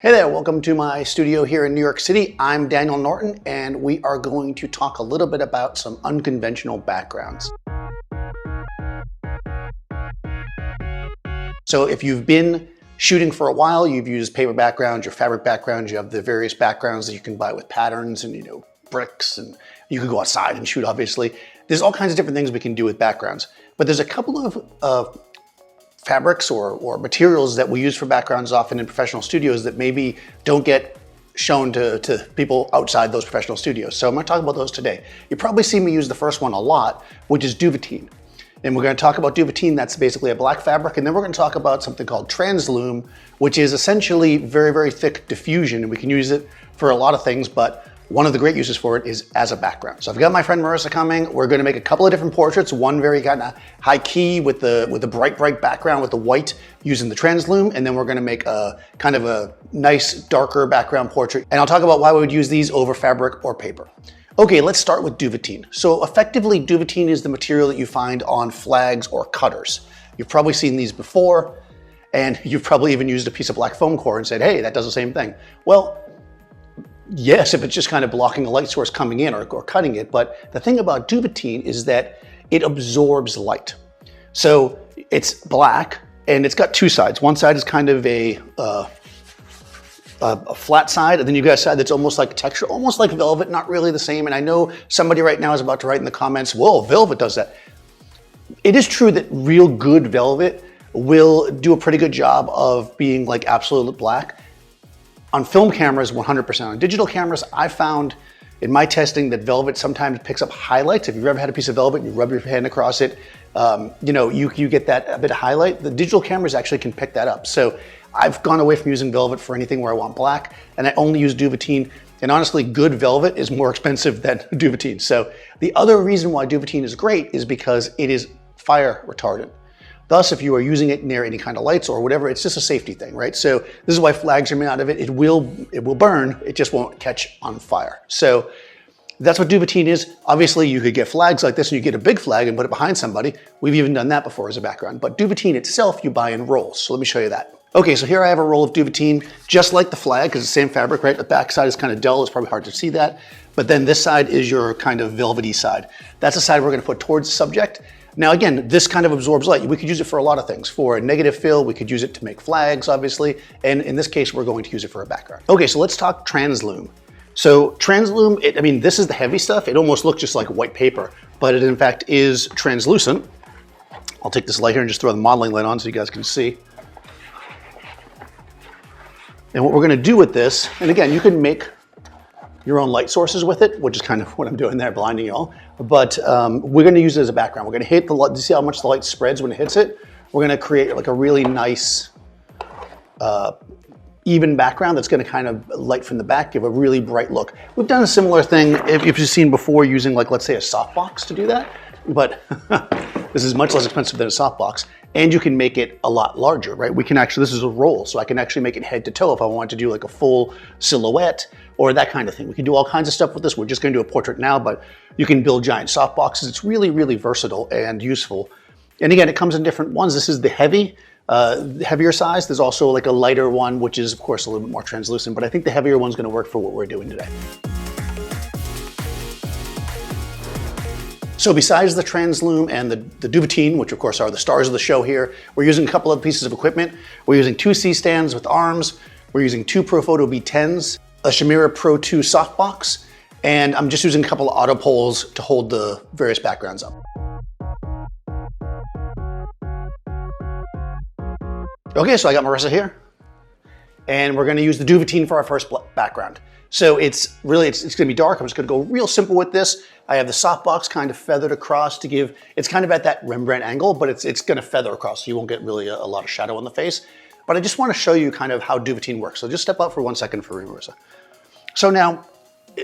Hey there, welcome to my studio here in New York City. I'm Daniel Norton, and we are going to talk a little bit about some unconventional backgrounds. So if you've been shooting for a while, you've used paper backgrounds, your fabric backgrounds, you have the various backgrounds that you can buy with patterns and bricks, and you can go outside and shoot, obviously. There's all kinds of different things we can do with backgrounds, but there's a couple of fabrics or materials that we use for backgrounds often in professional studios that maybe don't get shown to people outside those professional studios. So I'm going to talk about those today. You probably see me use the first one a lot, which is Duvetyne. And we're going to talk about Duvetyne, that's basically a black fabric, and then we're going to talk about something called Translum, which is essentially very, very thick diffusion, and we can use it for a lot of things, but one of the great uses for it is as a background. So I've got my friend Marissa coming. We're going to make a couple of different portraits, one very kind of high key with the bright background with the white using the Translum, and then we're going to make a kind of a nice darker background portrait. And I'll talk about why we would use these over fabric or paper. Okay, let's start with Duvetyne. So effectively, Duvetyne is the material that you find on flags or cutters. You've probably seen these before, and you've probably even used a piece of black foam core and said, hey, that does the same thing. Well, yes, if it's just kind of blocking a light source coming in or cutting it, but the thing about Duvetyne is that it absorbs light. So it's black and it's got two sides. One side is kind of a flat side, and then you've got a side that's almost like texture, almost like velvet, not really the same. And I know somebody right now is about to write in the comments, whoa, velvet does that. It is true that real good velvet will do a pretty good job of being like absolute black. On film cameras, 100%. On digital cameras, I found in my testing that velvet sometimes picks up highlights. If you've ever had a piece of velvet and you rub your hand across it, you get that a bit of highlight. The digital cameras actually can pick that up. So I've gone away from using velvet for anything where I want black, and I only use Duvetyne. And honestly, good velvet is more expensive than Duvetyne. So the other reason why Duvetyne is great is because it is fire retardant. Thus, if you are using it near any kind of lights or whatever, it's just a safety thing, right? So this is why flags are made out of it. It will burn, it just won't catch on fire. So that's what Duvetyne is. Obviously, you could get flags like this and you get a big flag and put it behind somebody. We've even done that before as a background. But Duvetyne itself, you buy in rolls. So let me show you that. Okay, so here I have a roll of Duvetyne, just like the flag, because it's the same fabric, right? The back side is kind of dull, it's probably hard to see that. But then this side is your kind of velvety side. That's the side we're gonna put towards the subject. Now again, this kind of absorbs light. We could use it for a lot of things. For a negative fill, we could use it to make flags, obviously. And in this case, we're going to use it for a background. Okay, so let's talk Translum. So Translum, this is the heavy stuff. It almost looks just like white paper, but it in fact is translucent. I'll take this light here and just throw the modeling light on so you guys can see. And what we're gonna do with this, and again, you can make your own light sources with it, which is kind of what I'm doing there, blinding y'all. But we're gonna use it as a background. We're gonna hit the light, do you see how much the light spreads when it hits it? We're gonna create like a really nice, even background that's gonna kind of light from the back, give a really bright look. We've done a similar thing, if you've seen before, using like, let's say a softbox to do that, but this is much less expensive than a softbox. And you can make it a lot larger, right? We can actually, this is a roll, so I can actually make it head to toe if I want to do like a full silhouette or that kind of thing. We can do all kinds of stuff with this. We're just gonna do a portrait now, but you can build giant soft boxes. It's really, really versatile and useful. And again, it comes in different ones. This is the heavier size. There's also like a lighter one, which is of course a little bit more translucent, but I think the heavier one's gonna work for what we're doing today. So besides the Translum and the Duvetyne, which of course are the stars of the show here, we're using a couple of pieces of equipment. We're using two C-stands with arms. We're using two Profoto B10s, a Shimera Pro 2 softbox, and I'm just using a couple of auto poles to hold the various backgrounds up. Okay, so I got Marissa here, and we're gonna use the Duvetyne for our first background. So it's gonna be dark. I'm just gonna go real simple with this. I have the softbox kind of feathered across to give, it's kind of at that Rembrandt angle, but it's gonna feather across, so you won't get really a lot of shadow on the face. But I just wanna show you kind of how Duvetyne works. So just step out for 1 second for me, Marissa. So now,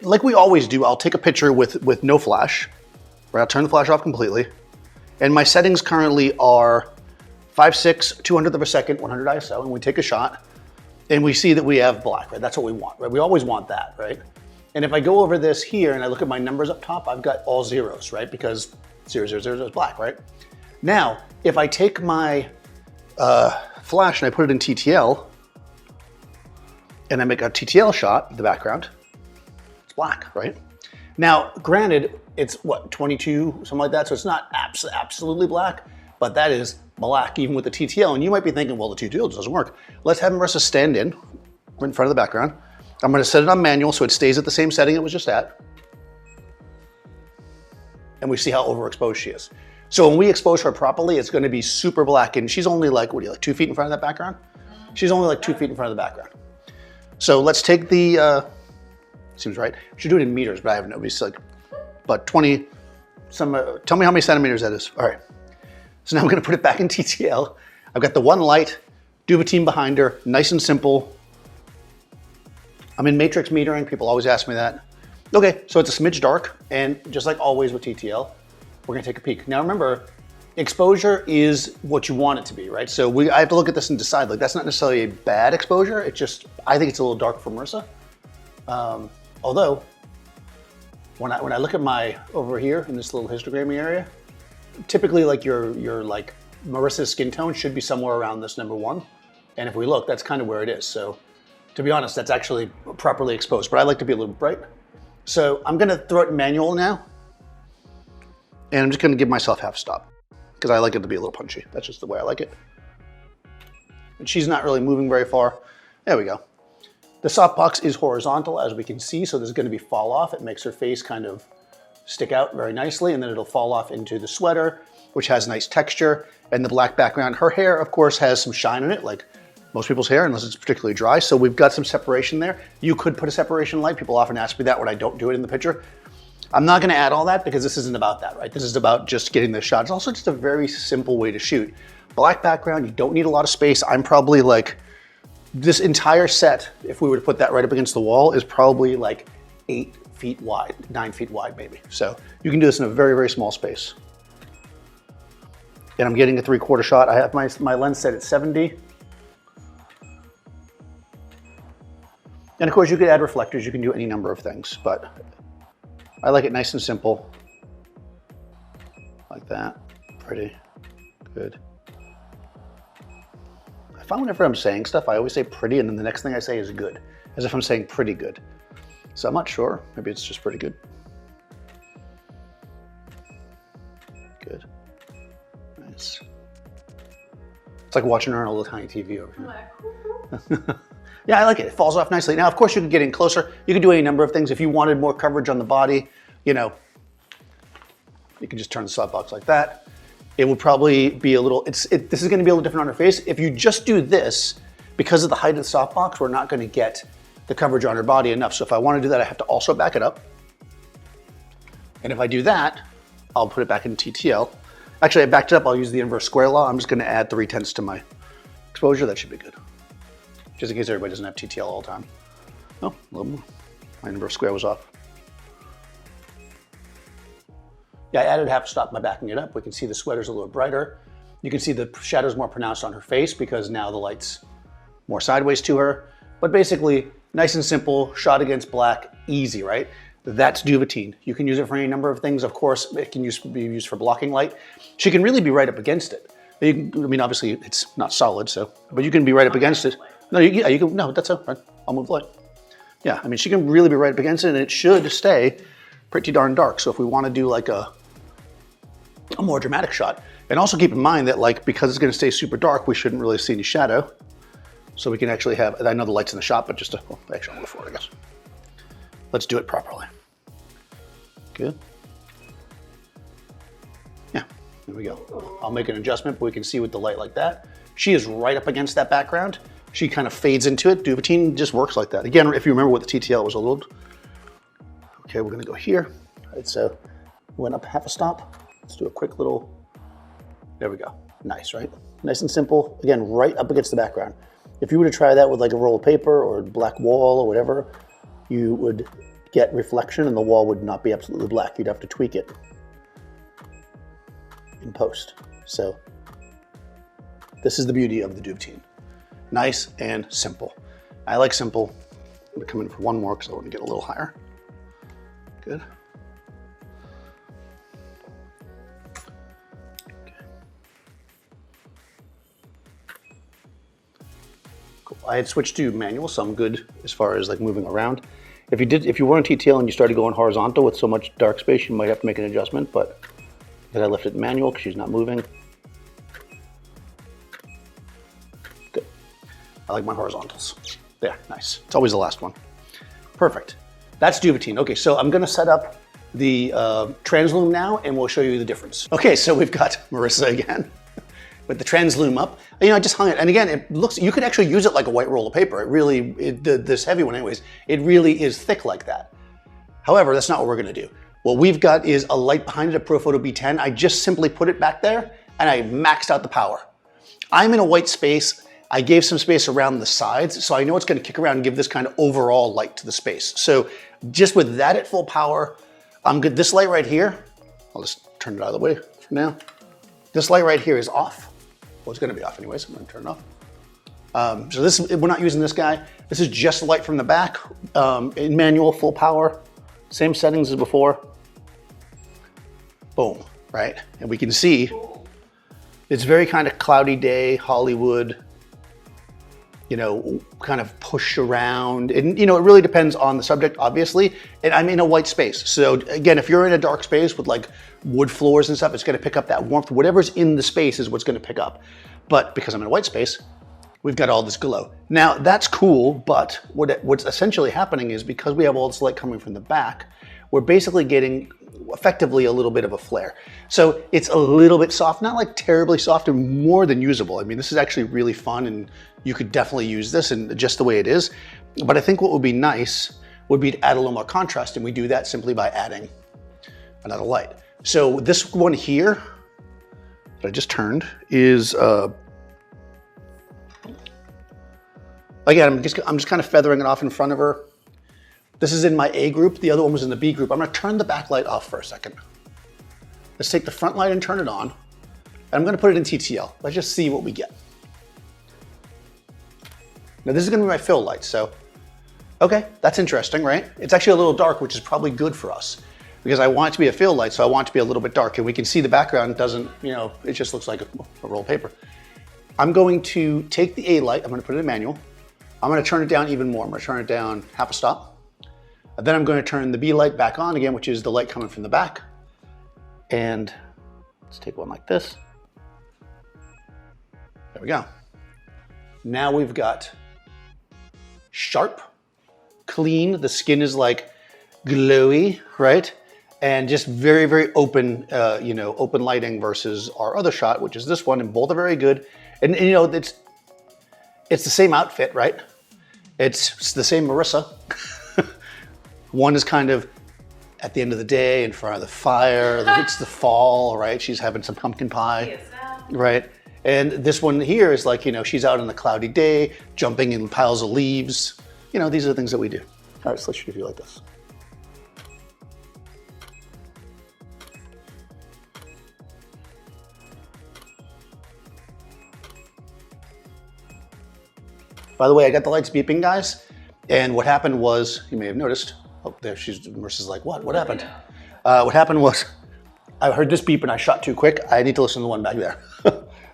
like we always do, I'll take a picture with no flash, right? I'll turn the flash off completely. And my settings currently are 5.6, 200th of a second, 100 ISO, and we take a shot. And we see that we have black, right? That's what we want, right? We always want that, right? And if I go over this here and I look at my numbers up top, I've got all zeros, right? Because 0, 0, 0 is black, right? Now, if I take my flash and I put it in TTL, and I make a TTL shot of the background, it's black, right? Now, granted, it's what, 22, something like that, so it's not absolutely black, but that is black even with the TTL. And you might be thinking, well, the TTL doesn't work. Let's have Marissa stand in front of the background. I'm gonna set it on manual so it stays at the same setting it was just at. And we see how overexposed she is. So when we expose her properly, it's gonna be super black, and she's only like, what are you, like 2 feet in front of that background? She's only like 2 feet in front of the background. So let's take the, seems right. Should do it in meters, but I have no, it's like, but 20, tell me how many centimeters that is. All right. So now I'm gonna put it back in TTL. I've got the one light, Duvetyne behind her, nice and simple. I'm in matrix metering, people always ask me that. Okay, so it's a smidge dark, and just like always with TTL, we're gonna take a peek. Now remember, exposure is what you want it to be, right? So I have to look at this and decide, like that's not necessarily a bad exposure, it's just, I think it's a little dark for Marissa. Although, when I look at my, over here in this little histogram area, typically like your like Marissa's skin tone should be somewhere around this number 1. And if we look, that's kind of where it is. So to be honest, that's actually properly exposed, but I like to be a little bright. So I'm gonna throw it in manual now. And I'm just gonna give myself half stop because I like it to be a little punchy. That's just the way I like it. And she's not really moving very far. There we go. The softbox is horizontal, as we can see, so there's gonna be fall off. It makes her face kind of stick out very nicely, and then it'll fall off into the sweater, which has nice texture, and the black background. Her hair, of course, has some shine in it, like most people's hair, unless it's particularly dry, so we've got some separation there. You could put a separation light. People often ask me that when I don't do it in the picture. I'm not gonna add all that because this isn't about that, right? This is about just getting the shot. It's also just a very simple way to shoot. Black background, you don't need a lot of space. I'm probably like, this entire set, if we were to put that right up against the wall, is probably like 8 feet wide, 9 feet wide maybe. So you can do this in a very, very small space. And I'm getting a 3/4 shot. I have my lens set at 70. And of course you could add reflectors, you can do any number of things, but I like it nice and simple. Like that, pretty, good. I find whenever I'm saying stuff, I always say pretty, and then the next thing I say is good, as if I'm saying pretty good. So I'm not sure, maybe it's just pretty good. Good, nice. It's like watching her on a little tiny TV over here. Yeah, I like it. It falls off nicely. Now, of course, you can get in closer. You can do any number of things. If you wanted more coverage on the body, you know, you can just turn the softbox like that. It would probably be a little, this is going to be a little different on her face. If you just do this, because of the height of the softbox, we're not going to get the coverage on her body enough. So if I want to do that, I have to also back it up. And if I do that, I'll put it back in TTL. Actually, I backed it up. I'll use the inverse square law. I'm just going to add 3/10 to my exposure. That should be good. Just in case everybody doesn't have TTL all the time. Oh, a little more. My inverse square was off. Yeah, I added half a stop by backing it up. We can see the sweater's a little brighter. You can see the shadow's more pronounced on her face because now the light's more sideways to her. But basically, nice and simple, shot against black, easy, right? That's Duvetyne. You can use it for any number of things. Of course, it can be used for blocking light. She can really be right up against it. I mean, obviously, it's not solid, so, but you can be right up against it. No, yeah, you can, no, that's okay. I'll move the light. Yeah, I mean, she can really be right up against it, and it should stay pretty darn dark. So if we want to do like a more dramatic shot, and also keep in mind that like, because it's going to stay super dark, we shouldn't really see any shadow. So we can actually have, I know the light's in the shot, but just well, actually I'll go for it, I guess. Let's do it properly. Good. Yeah, there we go. I'll make an adjustment, but we can see with the light like that. She is right up against that background. She kind of fades into it. Duvetyne just works like that. Again, if you remember what the TTL was a little, okay, we're gonna go here. All right, so went up half a stop. Let's do a quick little, there we go. Nice, right? Nice and simple. Again, right up against the background. If you were to try that with like a roll of paper or a black wall or whatever, you would get reflection and the wall would not be absolutely black. You'd have to tweak it in post. So this is the beauty of the Duvetyne. Nice and simple. I like simple. I'm gonna come in for one more because I want to get a little higher. Good. Okay. Cool. I had switched to manual, so I'm good as far as like moving around. If you were on TTL and you started going horizontal with so much dark space, you might have to make an adjustment, but because I left it manual because she's not moving. Good. I like my horizontals. There, nice. It's always the last one. Perfect. That's Duvetyne. Okay, so I'm gonna set up the Translum now and we'll show you the difference. Okay, so we've got Marissa again with the Translum up. You know, I just hung it, and again, it looks, you could actually use it like a white roll of paper. It really, this heavy one anyways, it really is thick like that. However, that's not what we're gonna do. What we've got is a light behind it, a Profoto B10. I just simply put it back there and I maxed out the power. I'm in a white space. I gave some space around the sides, so I know it's gonna kick around and give this kind of overall light to the space. So just with that at full power, I'm good. This light right here, I'll just turn it out of the way for now. This light right here is off. Well, it's gonna be off anyways, I'm gonna turn it off. So this, we're not using this guy. This is just light from the back, in manual, full power, same settings as before. Boom, right? And we can see it's very kind of cloudy day, Hollywood, you know, kind of push around. And, you know, it really depends on the subject, obviously. And I'm in a white space. So again, if you're in a dark space with like wood floors and stuff, it's gonna pick up that warmth. Whatever's in the space is what's gonna pick up. But because I'm in a white space, we've got all this glow. Now that's cool, but what's essentially happening is because we have all this light coming from the back, we're basically getting effectively a little bit of a flare. So it's a little bit soft, not like terribly soft, and more than usable. I mean, this is actually really fun and you could definitely use this and just the way it is. But I think what would be nice would be to add a little more contrast, and we do that simply by adding another light. So this one here that I just turned is, again, I'm just kind of feathering it off in front of her. This is in my A group, the other one was in the B group. I'm gonna turn the backlight off for a second. Let's take the front light and turn it on. And I'm gonna put it in TTL. Let's just see what we get. Now this is gonna be my fill light, so, okay, that's interesting, right? It's actually a little dark, which is probably good for us because I want it to be a fill light, so I want it to be a little bit dark, and we can see the background doesn't, you know, it just looks like a roll of paper. I'm going to take the A light, I'm gonna put it in manual. I'm gonna turn it down even more. I'm gonna turn it down half a stop. And then I'm going to turn the B light back on again, which is the light coming from the back. And let's take one like this. There we go. Now we've got sharp, clean. The skin is like glowy, right? And just very, very open, you know, open lighting versus our other shot, which is this one, and both are very good. And you know, it's the same outfit, right? It's the same Marissa. One is kind of at the end of the day in front of the fire. It's the fall, right? She's having some pumpkin pie, right? And this one here is like, you know, she's out on a cloudy day, jumping in piles of leaves. You know, these are the things that we do. All right, so let's shoot you like this. By the way, I got the lights beeping, guys. And what happened was, you may have noticed, oh, there Marissa's like, what happened? What happened was, I heard this beep and I shot too quick. I need to listen to the one back there.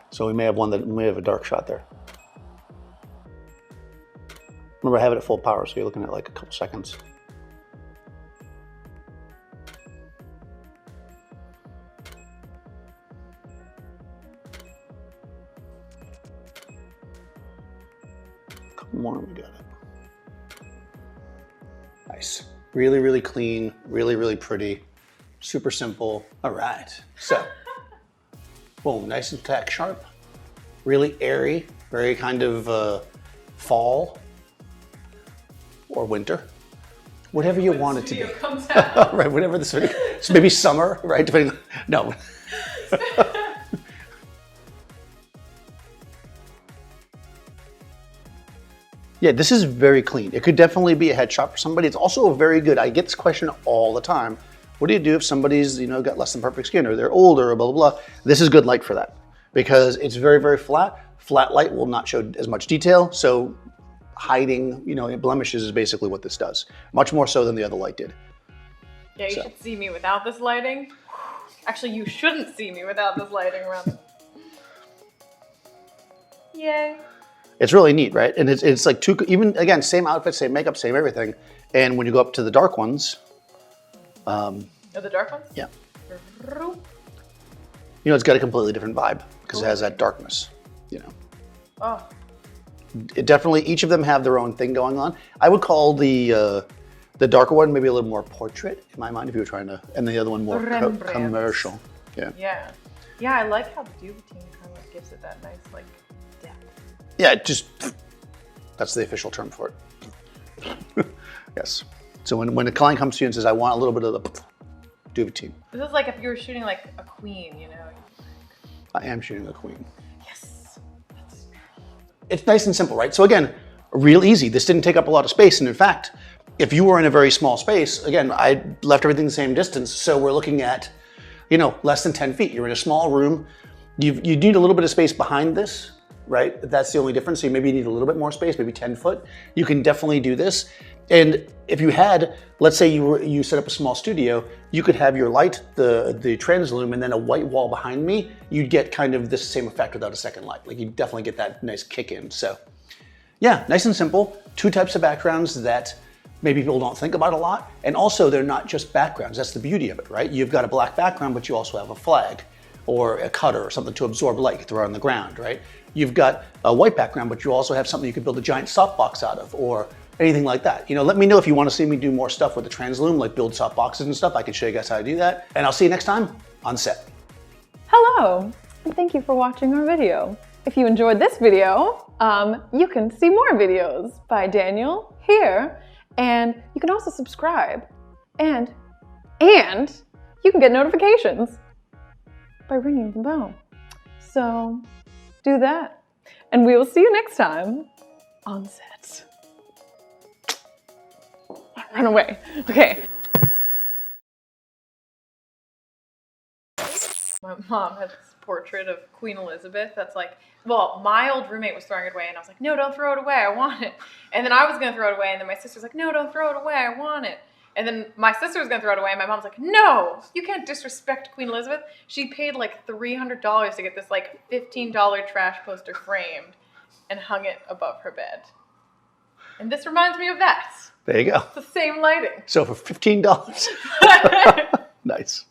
So we may have a dark shot there. Remember, I have it at full power, so you're looking at like a couple seconds. Couple more, we got it. Nice. Really, really clean, really, really pretty, super simple. All right, so, boom, nice and tack sharp, really airy, very kind of fall or winter, whatever you want it to be. Comes out. Right, whatever the video, so maybe summer, right, depending, no. Yeah, this is very clean. It could definitely be a headshot for somebody. It's also a very good, I get this question all the time. What do you do if somebody's, you know, got less than perfect skin or they're older or blah, blah, blah. This is good light for that because it's very, very flat. Flat light will not show as much detail. So hiding, you know, blemishes is basically what this does. Much more so than the other light did. Yeah, you should see me without this lighting. Actually, you shouldn't see me without this lighting around. Yay. It's really neat, right? And it's like two, even again, same outfit, same makeup, same everything. And when you go up to the dark ones, Oh, the dark ones? yeah, you know, it's got a completely different vibe because it has that darkness, you know. Oh, It definitely, each of them have their own thing going on. I would call the darker one maybe a little more portrait in my mind if you were trying to, and the other one more commercial. Yeah. Yeah. Yeah, I like how the Duvetyne kind of gives it that nice, like, depth. Yeah, it just, that's the official term for it. Yes. So when a client comes to you and says, I want a little bit of the Duvetyne. This is like if you were shooting like a queen, you know? I am shooting a queen. Yes. It's nice and simple, right? So again, real easy. This didn't take up a lot of space. And in fact, if you were in a very small space, again, I left everything the same distance. So we're looking at, you know, less than 10 feet. You're in a small room. You need a little bit of space behind this, right? That's the only difference. So maybe you need a little bit more space, maybe 10 foot. You can definitely do this. And if you had, let's say you set up a small studio, you could have your light, the Translum, and then a white wall behind me. You'd get kind of this same effect without a second light. Like you definitely get that nice kick in. So yeah, nice and simple. Two types of backgrounds that maybe people don't think about a lot. And also they're not just backgrounds. That's the beauty of it, right? You've got a black background, but you also have a flag or a cutter or something to absorb light, you throw it on the ground, right? You've got a white background, but you also have something you could build a giant softbox out of or anything like that. You know, let me know if you want to see me do more stuff with the Translum, like build softboxes and stuff. I can show you guys how to do that. And I'll see you next time on set. Hello, and thank you for watching our video. If you enjoyed this video, you can see more videos by Daniel here, and you can also subscribe, and you can get notifications by ringing the bell. So do that, and we will see you next time on set. Run away. Okay. My mom has this portrait of Queen Elizabeth that's like, well, my old roommate was throwing it away, and I was like, no, don't throw it away, I want it. And then I was going to throw it away, and then my sister was like, no, don't throw it away, I want it. And then my sister was going to throw it away, and my mom's like, no, you can't disrespect Queen Elizabeth. She paid like $300 to get this like $15 trash poster framed and hung it above her bed. And this reminds me of that. There you go. It's the same lighting. So for $15. Nice.